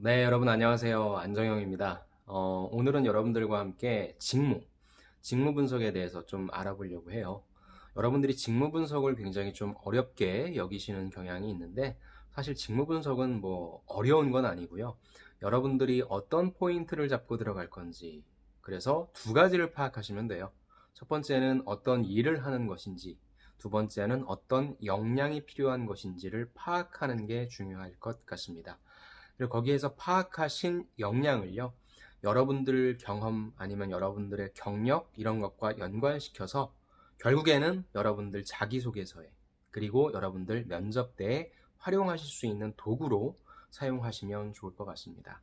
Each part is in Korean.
네, 여러분 안녕하세요. 안정영입니다. 오늘은 여러분들과 함께 직무 분석에 대해서 좀 알아보려고 해요. 여러분들이 직무 분석을 굉장히 좀 어렵게 여기시는 경향이 있는데, 사실 직무 분석은 뭐 어려운 건 아니고요. 여러분들이 어떤 포인트를 잡고 들어갈 건지, 그래서 두 가지를 파악하시면 돼요. 첫 번째는 어떤 일을 하는 것인지, 두 번째는 어떤 역량이 필요한 것인지를 파악하는 게 중요할 것 같습니다. 그리고 거기에서 파악하신 역량을요, 여러분들 경험 아니면 여러분들의 경력 이런 것과 연관시켜서 결국에는 여러분들 자기소개서에 그리고 여러분들 면접 때에 활용하실 수 있는 도구로 사용하시면 좋을 것 같습니다.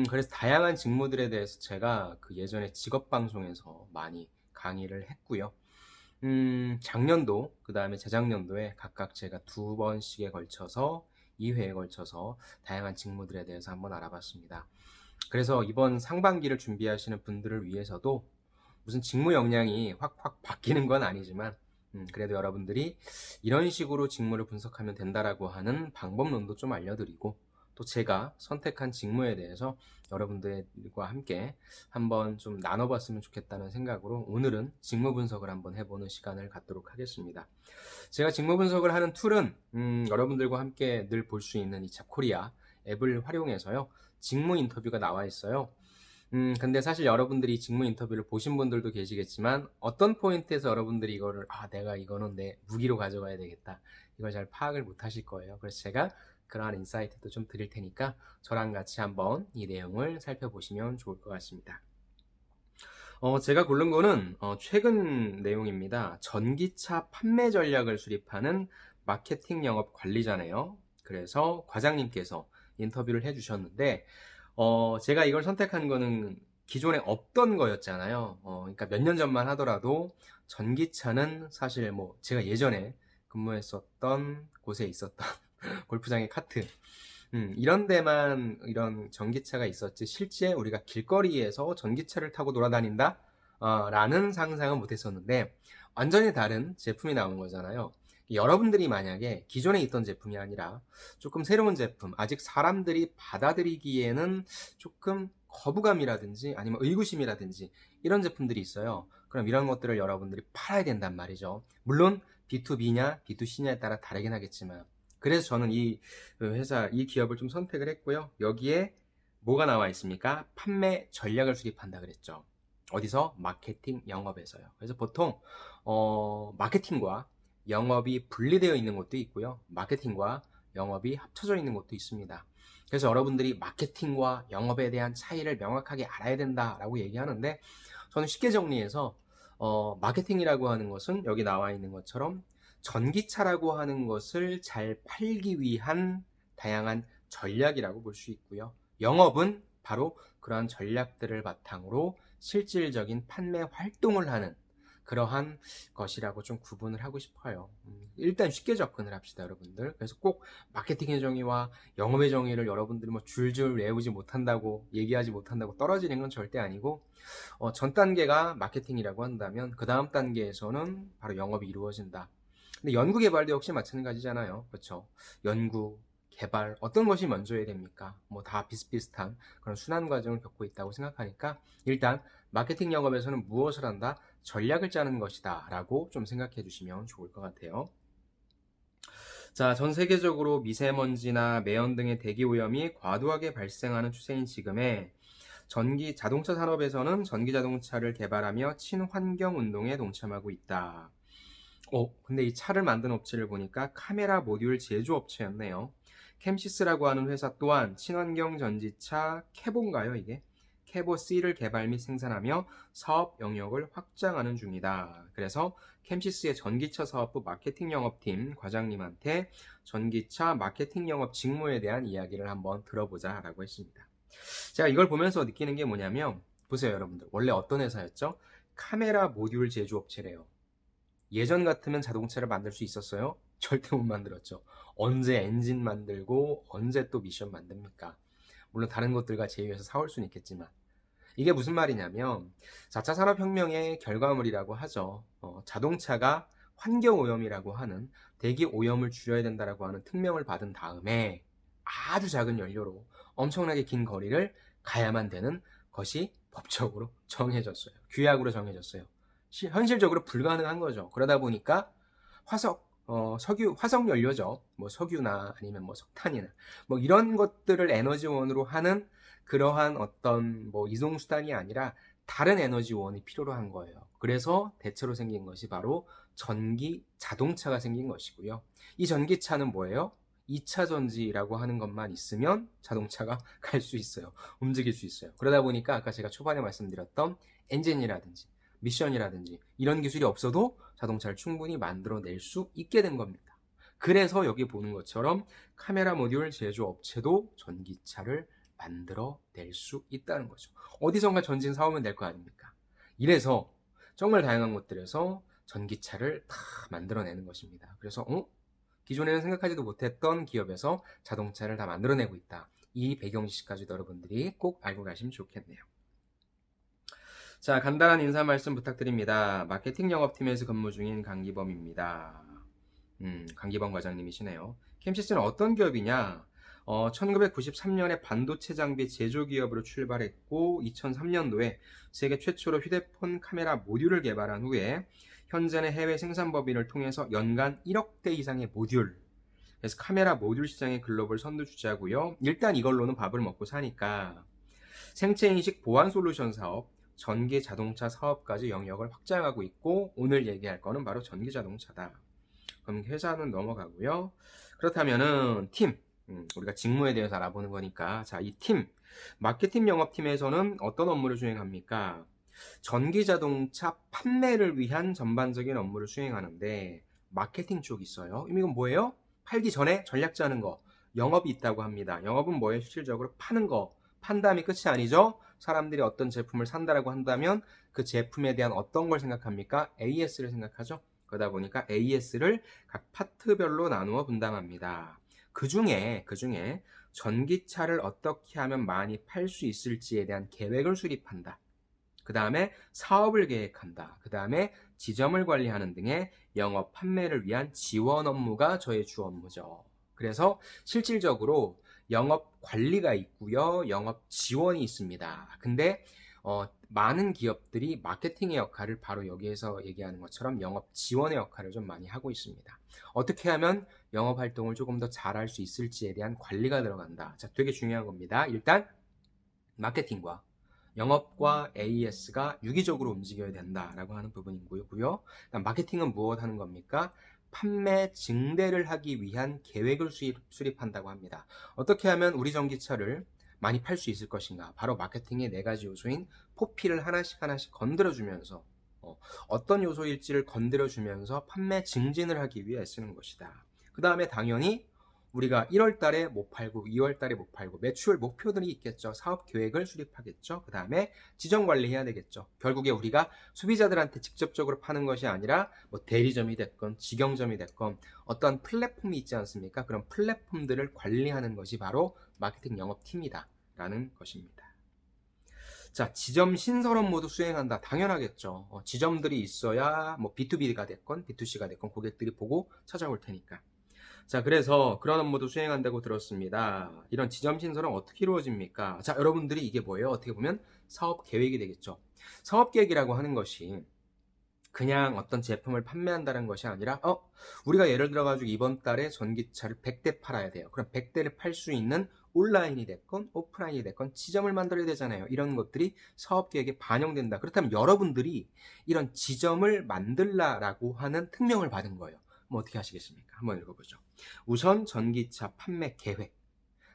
그래서 다양한 직무들에 대해서 제가 그 예전에 직업방송에서 많이 강의를 했고요. 작년도, 그 다음에 재작년도에 각각 제가 두 번씩에 걸쳐서 2회에 걸쳐서 다양한 직무들에 대해서 한번 알아봤습니다. 그래서 이번 상반기를 준비하시는 분들을 위해서도 무슨 직무 역량이 확확 바뀌는 건 아니지만 그래도 여러분들이 이런 식으로 직무를 분석하면 된다라고 하는 방법론도 좀 알려드리고, 또 제가 선택한 직무에 대해서 여러분들과 함께 한번 좀 나눠봤으면 좋겠다는 생각으로 오늘은 직무 분석을 한번 해보는 시간을 갖도록 하겠습니다. 제가 직무 분석을 하는 툴은 여러분들과 함께 늘 볼 수 있는 이 잡코리아 앱을 활용해서요, 직무 인터뷰가 나와 있어요. 근데 사실 여러분들이 직무 인터뷰를 보신 분들도 계시겠지만, 어떤 포인트에서 여러분들이 이거를, 내가 이거는 내 무기로 가져가야 되겠다, 이걸 잘 파악을 못 하실 거예요. 그래서 제가 그러한 인사이트도 좀 드릴 테니까 저랑 같이 한번 이 내용을 살펴보시면 좋을 것 같습니다. 제가 고른 거는 최근 내용입니다. 전기차 판매 전략을 수립하는 마케팅 영업 관리자네요. 그래서 과장님께서 인터뷰를 해주셨는데, 제가 이걸 선택한 거는 기존에 없던 거였잖아요. 그러니까 몇 년 전만 하더라도 전기차는 사실 뭐 제가 예전에 근무했었던 곳에 있었던 골프장의 카트, 이런 데만 이런 전기차가 있었지, 실제 우리가 길거리에서 전기차를 타고 돌아다닌다? 라는 상상은 못 했었는데, 완전히 다른 제품이 나온 거잖아요. 여러분들이 만약에 기존에 있던 제품이 아니라 조금 새로운 제품, 아직 사람들이 받아들이기에는 조금 거부감이라든지 아니면 의구심이라든지 이런 제품들이 있어요. 그럼 이런 것들을 여러분들이 팔아야 된단 말이죠. 물론 B2B냐 B2C냐에 따라 다르긴 하겠지만, 그래서 저는 이 회사, 이 기업을 좀 선택을 했고요. 여기에 뭐가 나와 있습니까? 판매 전략을 수립한다 그랬죠. 어디서? 마케팅 영업에서요. 그래서 보통 마케팅과 영업이 분리되어 있는 곳도 있고요, 마케팅과 영업이 합쳐져 있는 곳도 있습니다. 그래서 여러분들이 마케팅과 영업에 대한 차이를 명확하게 알아야 된다라고 얘기하는데, 저는 쉽게 정리해서 마케팅이라고 하는 것은 여기 나와 있는 것처럼 전기차라고 하는 것을 잘 팔기 위한 다양한 전략이라고 볼 수 있고요, 영업은 바로 그러한 전략들을 바탕으로 실질적인 판매 활동을 하는 그러한 것이라고 좀 구분을 하고 싶어요. 일단 쉽게 접근을 합시다, 여러분들. 그래서 꼭 마케팅의 정의와 영업의 정의를 여러분들이 뭐 줄줄 외우지 못한다고, 얘기하지 못한다고 떨어지는 건 절대 아니고, 전 단계가 마케팅이라고 한다면 그 다음 단계에서는 바로 영업이 이루어진다. 근데 연구 개발도 역시 마찬가지잖아요. 그렇죠? 연구 개발, 어떤 것이 먼저야 됩니까? 뭐 다 비슷비슷한 그런 순환 과정을 겪고 있다고 생각하니까, 일단 마케팅 영업에서는 무엇을 한다? 전략을 짜는 것이다 라고 좀 생각해 주시면 좋을 것 같아요. 자, 전 세계적으로 미세먼지나 매연 등의 대기 오염이 과도하게 발생하는 추세인 지금에 자동차 산업에서는 전기 자동차를 개발하며 친환경 운동에 동참하고 있다. 근데 이 차를 만든 업체를 보니까 카메라 모듈 제조업체였네요. 캠시스라고 하는 회사 또한 친환경 전지차 캐보인가요, 이게? 캐보 C를 개발 및 생산하며 사업 영역을 확장하는 중이다. 그래서 캠시스의 전기차 사업부 마케팅 영업팀 과장님한테 전기차 마케팅 영업 직무에 대한 이야기를 한번 들어보자 라고 했습니다. 제가 이걸 보면서 느끼는 게 뭐냐면, 보세요 여러분들, 원래 어떤 회사였죠? 카메라 모듈 제조업체래요. 예전 같으면 자동차를 만들 수 있었어요? 절대 못 만들었죠. 언제 엔진 만들고 언제 또 미션 만듭니까? 물론 다른 것들과 제휴해서 사올 수는 있겠지만, 이게 무슨 말이냐면 4차 산업혁명의 결과물이라고 하죠. 자동차가 환경오염이라고 하는 대기 오염을 줄여야 된다라고 하는 특명을 받은 다음에 아주 작은 연료로 엄청나게 긴 거리를 가야만 되는 것이 법적으로 정해졌어요. 규약으로 정해졌어요. 현실적으로 불가능한 거죠. 그러다 보니까 화석 연료죠. 뭐 석유나 아니면 뭐 석탄이나 뭐 이런 것들을 에너지원으로 하는 그러한 어떤 뭐 이동수단이 아니라 다른 에너지원이 필요로 한 거예요. 그래서 대체로 생긴 것이 바로 전기 자동차가 생긴 것이고요. 이 전기차는 뭐예요? 2차 전지라고 하는 것만 있으면 자동차가 갈 수 있어요. 움직일 수 있어요. 그러다 보니까 아까 제가 초반에 말씀드렸던 엔진이라든지 미션이라든지 이런 기술이 없어도 자동차를 충분히 만들어낼 수 있게 된 겁니다. 그래서 여기 보는 것처럼 카메라 모듈 제조업체도 전기차를 만들어낼 수 있다는 거죠. 어디선가 전진 사오면 될 거 아닙니까? 이래서 정말 다양한 것들에서 전기차를 다 만들어내는 것입니다. 그래서 기존에는 생각하지도 못했던 기업에서 자동차를 다 만들어내고 있다. 이 배경 지식까지도 여러분들이 꼭 알고 가시면 좋겠네요. 자, 간단한 인사 말씀 부탁드립니다. 마케팅 영업팀에서 근무 중인 강기범입니다. 강기범 과장님이시네요. 캠시스는 어떤 기업이냐? 1993년에 반도체 장비 제조 기업으로 출발했고 2003년도에 세계 최초로 휴대폰 카메라 모듈을 개발한 후에 현재는 해외 생산 법인을 통해서 연간 1억 대 이상의 모듈, 그래서 카메라 모듈 시장의 글로벌 선두주자고요. 일단 이걸로는 밥을 먹고 사니까 생체인식 보안 솔루션 사업, 전기 자동차 사업까지 영역을 확장하고 있고 오늘 얘기할 거는 바로 전기 자동차다. 그럼 회사는 넘어가고요. 그렇다면은 팀, 우리가 직무에 대해서 알아보는 거니까 자, 이 팀, 마케팅 영업팀에서는 어떤 업무를 수행합니까? 전기 자동차 판매를 위한 전반적인 업무를 수행하는데 마케팅 쪽이 있어요. 이건 뭐예요? 팔기 전에 전략 짜는 거, 영업이 있다고 합니다. 영업은 뭐예요? 실질적으로 파는 거. 판다음이 끝이 아니죠. 사람들이 어떤 제품을 산다라고 한다면 그 제품에 대한 어떤 걸 생각합니까? AS를 생각하죠. 그러다 보니까 AS를 각 파트별로 나누어 분담합니다. 그 중에 전기차를 어떻게 하면 많이 팔 수 있을지에 대한 계획을 수립한다. 그 다음에 사업을 계획한다. 그 다음에 지점을 관리하는 등의 영업 판매를 위한 지원 업무가 저의 주 업무죠. 그래서 실질적으로 영업 관리가 있고요. 영업 지원이 있습니다. 근데 많은 기업들이 마케팅의 역할을 바로 여기에서 얘기하는 것처럼 영업 지원의 역할을 좀 많이 하고 있습니다. 어떻게 하면 영업 활동을 조금 더 잘할 수 있을지에 대한 관리가 들어간다. 자, 되게 중요한 겁니다. 일단 마케팅과 영업과 AS가 유기적으로 움직여야 된다라고 하는 부분이고요. 마케팅은 무엇 하는 겁니까? 판매 증대를 하기 위한 계획을 수립한다고 합니다. 어떻게 하면 우리 전기차를 많이 팔 수 있을 것인가? 바로 마케팅의 4가지 요소인 포피를 하나씩 건드려주면서 어떤 요소일지를 건드려주면서 판매 증진을 하기 위해 쓰는 것이다. 그 다음에 당연히 우리가 1월 달에 못 팔고 2월 달에 못 팔고 매출 목표들이 있겠죠. 사업 계획을 수립하겠죠. 그 다음에 지점 관리해야 되겠죠. 결국에 우리가 소비자들한테 직접적으로 파는 것이 아니라 뭐 대리점이 됐건 직영점이 됐건 어떤 플랫폼이 있지 않습니까? 그런 플랫폼들을 관리하는 것이 바로 마케팅 영업팀이다 라는 것입니다. 자, 지점 신설 업무도 수행한다. 당연하겠죠. 지점들이 있어야 뭐 B2B가 됐건 B2C가 됐건 고객들이 보고 찾아올 테니까. 자, 그래서 그런 업무도 수행한다고 들었습니다. 이런 지점 신설은 어떻게 이루어집니까? 자, 여러분들이 이게 뭐예요? 어떻게 보면 사업 계획이 되겠죠. 사업 계획이라고 하는 것이 그냥 어떤 제품을 판매한다는 것이 아니라 우리가 예를 들어가지고 이번 달에 전기차를 100대 팔아야 돼요. 그럼 100대를 팔 수 있는 온라인이 됐건 오프라인이 됐건 지점을 만들어야 되잖아요. 이런 것들이 사업 계획에 반영된다. 그렇다면 여러분들이 이런 지점을 만들라라고 하는 특명을 받은 거예요. 뭐 어떻게 하시겠습니까? 한번 읽어보죠. 우선 전기차 판매 계획,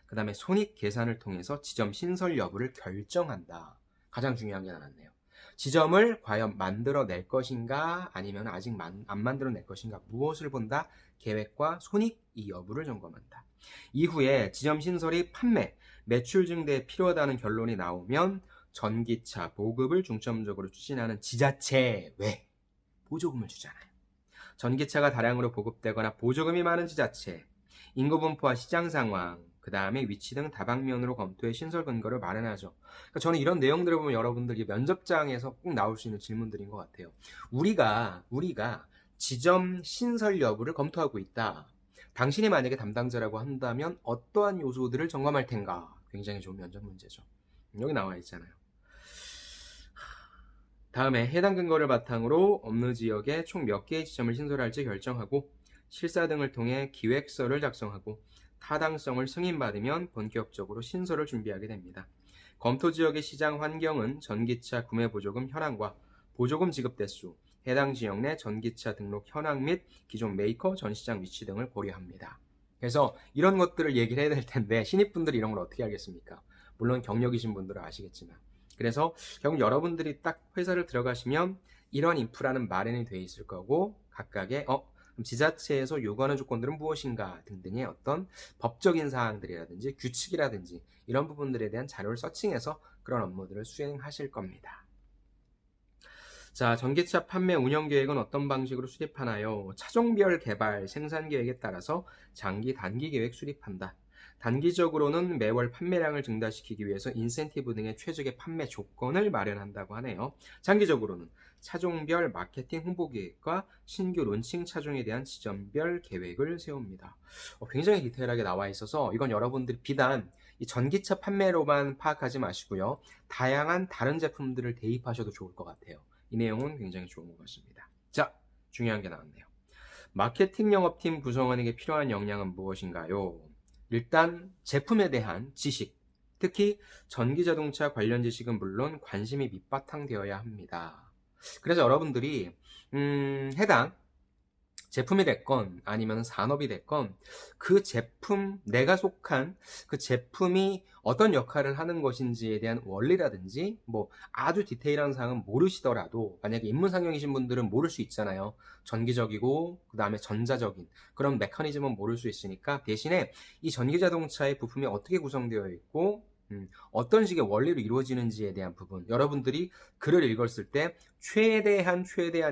그 다음에 손익 계산을 통해서 지점 신설 여부를 결정한다. 가장 중요한 게 나왔네요. 지점을 과연 만들어낼 것인가 아니면 아직 안 만들어낼 것인가, 무엇을 본다? 계획과 손익 이 여부를 점검한다. 이후에 지점 신설이 판매, 매출 증대에 필요하다는 결론이 나오면 전기차 보급을 중점적으로 추진하는 지자체 외 보조금을 주잖아요. 전기차가 다량으로 보급되거나 보조금이 많은 지자체, 인구 분포와 시장 상황, 그 다음에 위치 등 다방면으로 검토해 신설 근거를 마련하죠. 그러니까 저는 이런 내용들을 보면 여러분들이 면접장에서 꼭 나올 수 있는 질문들인 것 같아요. 우리가 지점 신설 여부를 검토하고 있다. 당신이 만약에 담당자라고 한다면 어떠한 요소들을 점검할 텐가? 굉장히 좋은 면접 문제죠. 여기 나와 있잖아요. 다음에 해당 근거를 바탕으로 업무 지역에 총 몇 개의 지점을 신설할지 결정하고 실사 등을 통해 기획서를 작성하고 타당성을 승인받으면 본격적으로 신설을 준비하게 됩니다. 검토 지역의 시장 환경은 전기차 구매 보조금 현황과 보조금 지급 대수, 해당 지역 내 전기차 등록 현황 및 기존 메이커 전 시장 위치 등을 고려합니다. 그래서 이런 것들을 얘기를 해야 될 텐데 신입분들이 이런 걸 어떻게 알겠습니까? 물론 경력이신 분들은 아시겠지만. 그래서 결국 여러분들이 딱 회사를 들어가시면 이런 인프라는 마련이 되어 있을 거고 각각의 지자체에서 요구하는 조건들은 무엇인가 등등의 어떤 법적인 사항들이라든지 규칙이라든지 이런 부분들에 대한 자료를 서칭해서 그런 업무들을 수행하실 겁니다. 자, 전기차 판매 운영 계획은 어떤 방식으로 수립하나요? 차종별 개발 생산 계획에 따라서 장기 단기 계획 수립한다. 단기적으로는 매월 판매량을 증가시키기 위해서 인센티브 등의 최적의 판매 조건을 마련한다고 하네요. 장기적으로는 차종별 마케팅 홍보 계획과 신규 론칭 차종에 대한 지점별 계획을 세웁니다. 굉장히 디테일하게 나와 있어서 이건 여러분들이 비단 이 전기차 판매로만 파악하지 마시고요. 다양한 다른 제품들을 대입하셔도 좋을 것 같아요. 이 내용은 굉장히 좋은 것 같습니다. 자, 중요한 게 나왔네요. 마케팅 영업팀 구성원에게 필요한 역량은 무엇인가요? 일단 제품에 대한 지식, 특히 전기자동차 관련 지식은 물론 관심이 밑바탕되어야 합니다. 그래서 여러분들이 해당 제품이 됐건 아니면 산업이 됐건 그 제품, 내가 속한 그 제품이 어떤 역할을 하는 것인지에 대한 원리라든지 뭐 아주 디테일한 사항은 모르시더라도 만약에 입문상용이신 분들은 모를 수 있잖아요. 전기적이고 그 다음에 전자적인 그런 메커니즘은 모를 수 있으니까 대신에 이 전기자동차의 부품이 어떻게 구성되어 있고 어떤 식의 원리로 이루어지는지에 대한 부분 여러분들이 글을 읽었을 때 최대한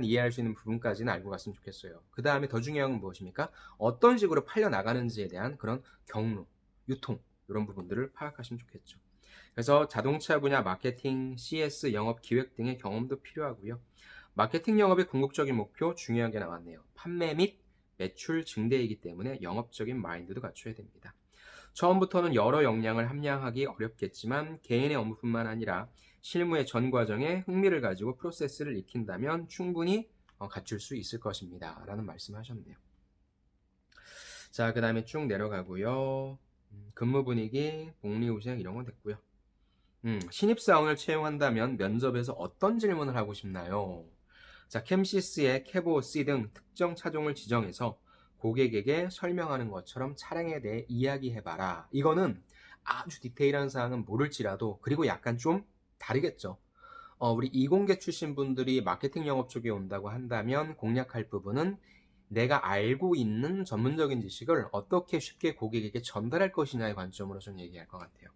이해할 수 있는 부분까지는 알고 갔으면 좋겠어요. 그 다음에 더 중요한 건 무엇입니까? 어떤 식으로 팔려 나가는지에 대한 그런 경로, 유통 이런 부분들을 파악하시면 좋겠죠. 그래서 자동차 분야 마케팅, CS, 영업 기획 등의 경험도 필요하고요. 마케팅 영업의 궁극적인 목표 중요한 게 나왔네요. 판매 및 매출 증대이기 때문에 영업적인 마인드도 갖춰야 됩니다. 처음부터는 여러 역량을 함량하기 어렵겠지만 개인의 업무뿐만 아니라 실무의 전 과정에 흥미를 가지고 프로세스를 익힌다면 충분히 갖출 수 있을 것입니다. 라는 말씀을 하셨네요. 자, 그 다음에 쭉 내려가고요. 근무 분위기, 복리후생 이런 건 됐고요. 신입사원을 채용한다면 면접에서 어떤 질문을 하고 싶나요? 자, 캠시스의 캐보 C 등 특정 차종을 지정해서 고객에게 설명하는 것처럼 차량에 대해 이야기해봐라. 이거는 아주 디테일한 사항은 모를지라도 그리고 약간 좀 다르겠죠. 우리 이공계 출신 분들이 마케팅 영업 쪽에 온다고 한다면 공략할 부분은 내가 알고 있는 전문적인 지식을 어떻게 쉽게 고객에게 전달할 것이냐의 관점으로 좀 얘기할 것 같아요.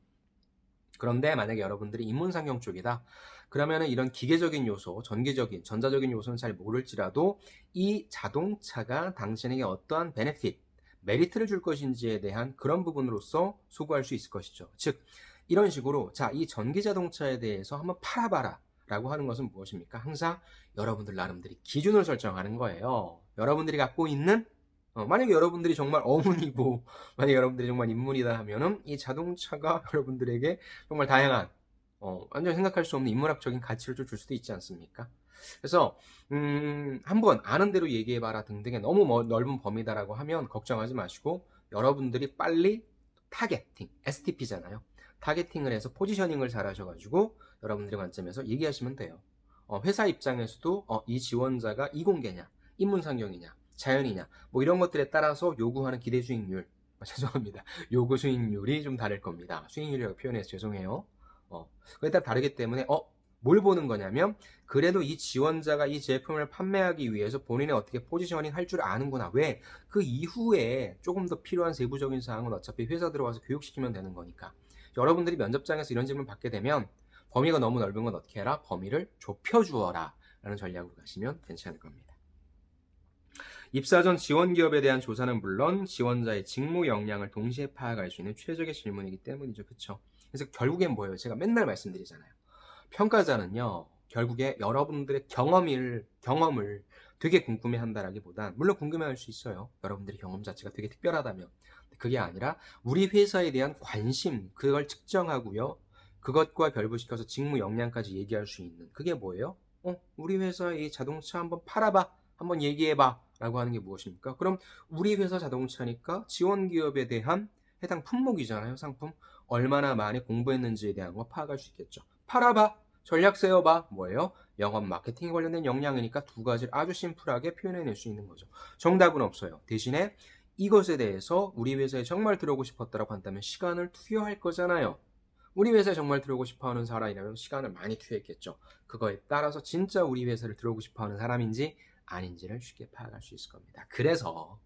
그런데 만약에 여러분들이 인문상용 쪽이다. 그러면은 이런 기계적인 요소, 전기적인, 전자적인 요소는 잘 모를지라도 이 자동차가 당신에게 어떠한 베네핏, 메리트를 줄 것인지에 대한 그런 부분으로서 소구할 수 있을 것이죠. 즉, 이런 식으로 자, 이 전기자동차에 대해서 한번 팔아봐라 라고 하는 것은 무엇입니까? 항상 여러분들 나름대로 기준을 설정하는 거예요. 여러분들이 갖고 있는 만약에 여러분들이 정말 어문이고 만약에 여러분들이 정말 인문이다 하면은 이 자동차가 여러분들에게 정말 다양한 완전 생각할 수 없는 인문학적인 가치를 좀 줄 수도 있지 않습니까? 그래서 한번 아는 대로 얘기해봐라 등등의 너무 넓은 범위다라고 하면 걱정하지 마시고 여러분들이 빨리 타겟팅, STP잖아요. 타겟팅을 해서 포지셔닝을 잘 하셔가지고 여러분들의 관점에서 얘기하시면 돼요. 회사 입장에서도 이 지원자가 이공계냐, 인문상경이냐, 자연이냐, 뭐 이런 것들에 따라서 요구하는 기대 수익률, 죄송합니다. 요구 수익률이 좀 다를 겁니다. 수익률이라고 표현해서 죄송해요. 그에 따라 다르기 때문에 뭘 보는 거냐면 그래도 이 지원자가 이 제품을 판매하기 위해서 본인이 어떻게 포지셔닝 할 줄 아는구나. 왜? 그 이후에 조금 더 필요한 세부적인 사항은 어차피 회사 들어와서 교육시키면 되는 거니까. 여러분들이 면접장에서 이런 질문 받게 되면 범위가 너무 넓은 건 어떻게 해라? 범위를 좁혀주어라 라는 전략으로 가시면 괜찮을 겁니다. 입사 전 지원 기업에 대한 조사는 물론 지원자의 직무 역량을 동시에 파악할 수 있는 최적의 질문이기 때문이죠. 그쵸? 그래서 결국엔 뭐예요? 제가 맨날 말씀드리잖아요. 평가자는요, 결국에 여러분들의 경험을 되게 궁금해한다라기보단 물론 궁금해할 수 있어요. 여러분들의 경험 자체가 되게 특별하다면. 그게 아니라 우리 회사에 대한 관심, 그걸 측정하고요. 그것과 결부시켜서 직무 역량까지 얘기할 수 있는 그게 뭐예요? 우리 회사 이 자동차 한번 팔아봐. 한번 얘기해봐. 라고 하는 게 무엇입니까? 그럼 우리 회사 자동차니까 지원 기업에 대한 해당 품목이잖아요. 상품. 얼마나 많이 공부했는지에 대한 거 파악할 수 있겠죠. 팔아봐. 전략 세워봐. 뭐예요? 영업 마케팅에 관련된 역량이니까 두 가지를 아주 심플하게 표현해낼 수 있는 거죠. 정답은 없어요. 대신에 이것에 대해서 우리 회사에 정말 들어오고 싶었다라고 한다면 시간을 투여할 거잖아요. 우리 회사에 정말 들어오고 싶어하는 사람이라면 시간을 많이 투여했겠죠. 그거에 따라서 진짜 우리 회사를 들어오고 싶어하는 사람인지 아닌지를 쉽게 파악할 수 있을 겁니다. 그래서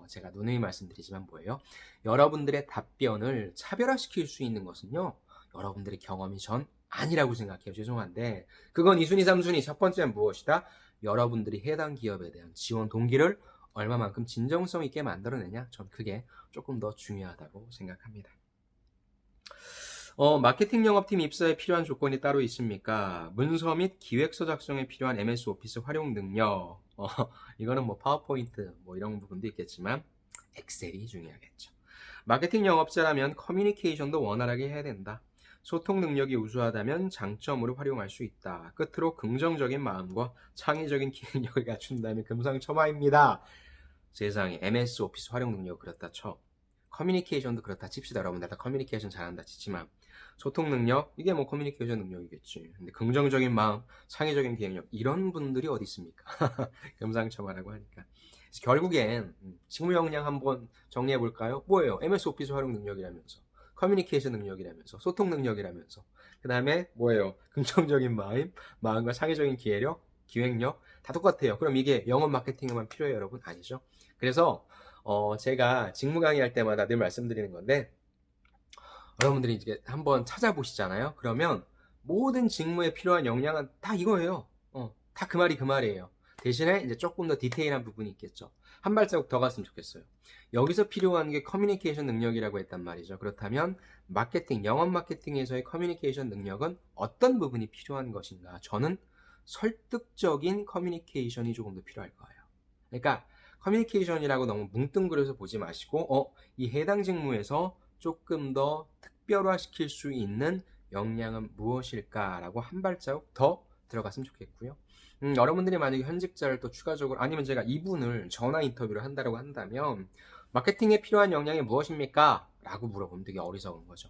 제가 누누이 말씀드리지만 뭐예요? 여러분들의 답변을 차별화시킬 수 있는 것은요. 여러분들의 경험이 전 아니라고 생각해요. 죄송한데 그건 2순위, 3순위. 첫 번째는 무엇이다? 여러분들이 해당 기업에 대한 지원 동기를 얼마만큼 진정성 있게 만들어내냐? 전 그게 조금 더 중요하다고 생각합니다. 마케팅 영업팀 입사에 필요한 조건이 따로 있습니까? 문서 및 기획서 작성에 필요한 MS 오피스 활용 능력. 이거는 뭐 파워포인트 뭐 이런 부분도 있겠지만 엑셀이 중요하겠죠. 마케팅 영업자라면 커뮤니케이션도 원활하게 해야 된다. 소통 능력이 우수하다면 장점으로 활용할 수 있다. 끝으로 긍정적인 마음과 창의적인 기획력을 갖춘다면 금상첨화입니다. 세상에 MS 오피스 활용 능력 그렇다 쳐. 커뮤니케이션도 그렇다 칩시다. 여러분 다 커뮤니케이션 잘한다 치지만 소통 능력 이게 뭐 커뮤니케이션 능력이겠지. 근데 긍정적인 마음, 창의적인 기획력 이런 분들이 어디 있습니까? 금상첨화라고 하니까. 그래서 결국엔 직무 역량 한번 정리해 볼까요? 뭐예요? MS 오피스 활용 능력이라면서 커뮤니케이션 능력이라면서 소통 능력이라면서 그 다음에 뭐예요? 긍정적인 마음과 창의적인 기획력 다 똑같아요. 그럼 이게 영업 마케팅에만 필요해요, 여러분? 아니죠. 그래서 제가 직무 강의할 때마다 늘 말씀드리는 건데 여러분들이 이제 한번 찾아보시잖아요. 그러면 모든 직무에 필요한 역량은 다 이거예요. 다 그 말이에요. 대신에 이제 조금 더 디테일한 부분이 있겠죠. 한 발자국 더 갔으면 좋겠어요. 여기서 필요한 게 커뮤니케이션 능력이라고 했단 말이죠. 그렇다면 마케팅, 영업 마케팅에서의 커뮤니케이션 능력은 어떤 부분이 필요한 것인가? 저는 설득적인 커뮤니케이션이 조금 더 필요할 거예요. 그러니까 커뮤니케이션이라고 너무 뭉뚱그려서 보지 마시고 이 해당 직무에서 조금 더 특별화시킬 수 있는 역량은 무엇일까라고 한 발자국 더 들어갔으면 좋겠고요. 여러분들이 만약에 현직자를 또 추가적으로 아니면 제가 이분을 전화 인터뷰를 한다고 한다면 마케팅에 필요한 역량이 무엇입니까? 라고 물어보면 되게 어리석은 거죠.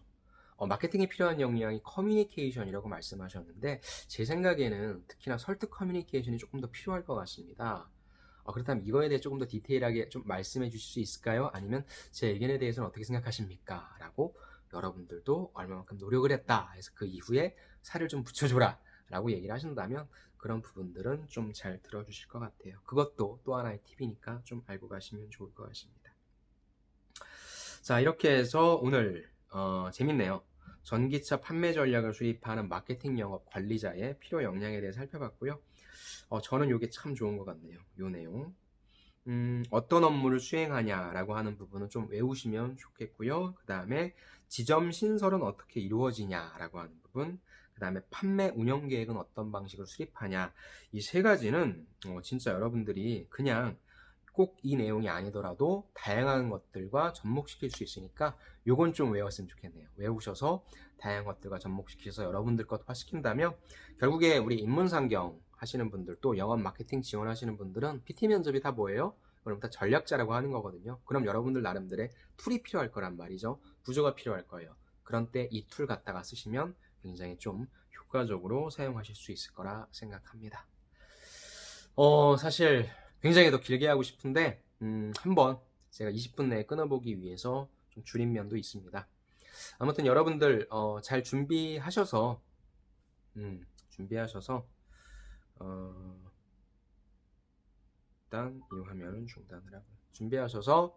마케팅에 필요한 역량이 커뮤니케이션이라고 말씀하셨는데 제 생각에는 특히나 설득 커뮤니케이션이 조금 더 필요할 것 같습니다. 그렇다면 이거에 대해 조금 더 디테일하게 좀 말씀해 주실 수 있을까요? 아니면 제 의견에 대해서는 어떻게 생각하십니까? 라고 여러분들도 얼마만큼 노력을 했다 해서 그 이후에 살을 좀 붙여줘라 라고 얘기를 하신다면 그런 부분들은 좀 잘 들어주실 것 같아요. 그것도 또 하나의 팁이니까 좀 알고 가시면 좋을 것 같습니다. 자, 이렇게 해서 오늘 재밌네요. 전기차 판매 전략을 수립하는 마케팅 영업 관리자의 필요 역량에 대해 살펴봤고요. 저는 이게 참 좋은 것 같네요. 이 내용. 어떤 업무를 수행하냐라고 하는 부분은 좀 외우시면 좋겠고요. 그 다음에 지점 신설은 어떻게 이루어지냐라고 하는 부분, 그 다음에 판매 운영 계획은 어떤 방식으로 수립하냐, 이 세 가지는 진짜 여러분들이 그냥 꼭 이 내용이 아니더라도 다양한 것들과 접목시킬 수 있으니까 요건 좀 외웠으면 좋겠네요. 외우셔서 다양한 것들과 접목시켜서 여러분들 것화시킨다면 결국에 우리 인문상경 하시는 분들 또 영업 마케팅 지원하시는 분들은 PT 면접이 다 뭐예요? 그럼 다 전략자라고 하는 거거든요. 그럼 여러분들 나름대로의 툴이 필요할 거란 말이죠. 구조가 필요할 거예요. 그런 때 이 툴 갖다가 쓰시면 굉장히 좀 효과적으로 사용하실 수 있을 거라 생각합니다. 사실 굉장히 더 길게 하고 싶은데 한번 제가 20분 내에 끊어보기 위해서 좀 줄인 면도 있습니다. 아무튼 여러분들 잘 준비하셔서 일단 이 화면은 중단을 하고 준비하셔서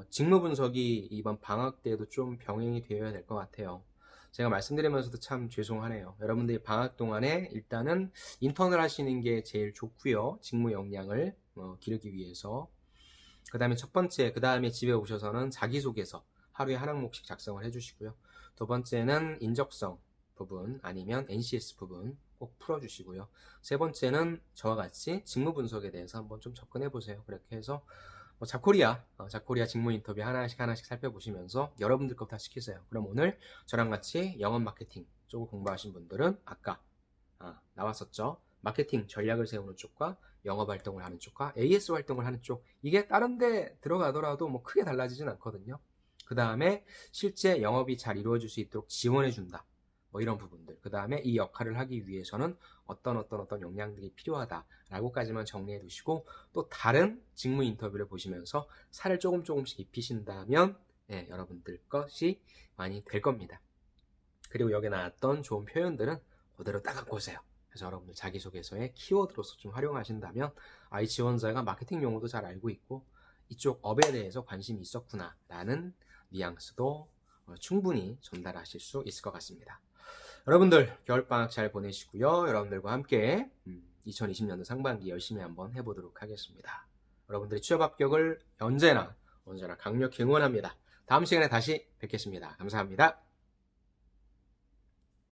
직무 분석이 이번 방학 때에도 좀 병행이 되어야 될 것 같아요. 제가 말씀드리면서도 참 죄송하네요. 여러분들이 방학 동안에 일단은 인턴을 하시는 게 제일 좋고요. 직무 역량을 기르기 위해서. 그 다음에 첫 번째, 그 다음에 집에 오셔서는 자기소개서 하루에 한 항목씩 작성을 해주시고요. 두 번째는 인적성 부분 아니면 NCS 부분 꼭 풀어주시고요. 세 번째는 저와 같이 직무 분석에 대해서 한번 좀 접근해 보세요. 그렇게 해서 자코리아 직무 인터뷰 하나씩 살펴보시면서 여러분들 것부터 시키세요. 그럼 오늘 저랑 같이 영업 마케팅 쪽을 공부하신 분들은 아까 나왔었죠. 마케팅 전략을 세우는 쪽과 영업 활동을 하는 쪽과 AS 활동을 하는 쪽, 이게 다른 데 들어가더라도 뭐 크게 달라지진 않거든요. 그 다음에 실제 영업이 잘 이루어질 수 있도록 지원해 준다, 뭐 이런 부분들. 그 다음에 이 역할을 하기 위해서는 어떤 역량들이 필요하다라고까지만 정리해 두시고, 또 다른 직무 인터뷰를 보시면서 살을 조금씩 입히신다면 여러분들 것이 많이 될 겁니다. 그리고 여기 나왔던 좋은 표현들은 그대로 딱 갖고 오세요. 그래서 여러분들 자기소개서의 키워드로서 좀 활용하신다면 이 지원자가 마케팅 용어도 잘 알고 있고 이쪽 업에 대해서 관심이 있었구나 라는 뉘앙스도 충분히 전달하실 수 있을 것 같습니다. 여러분들 겨울방학 잘 보내시고요. 여러분들과 함께 2020년도 상반기 열심히 한번 해보도록 하겠습니다. 여러분들의 취업 합격을 언제나 강력히 응원합니다. 다음 시간에 다시 뵙겠습니다. 감사합니다.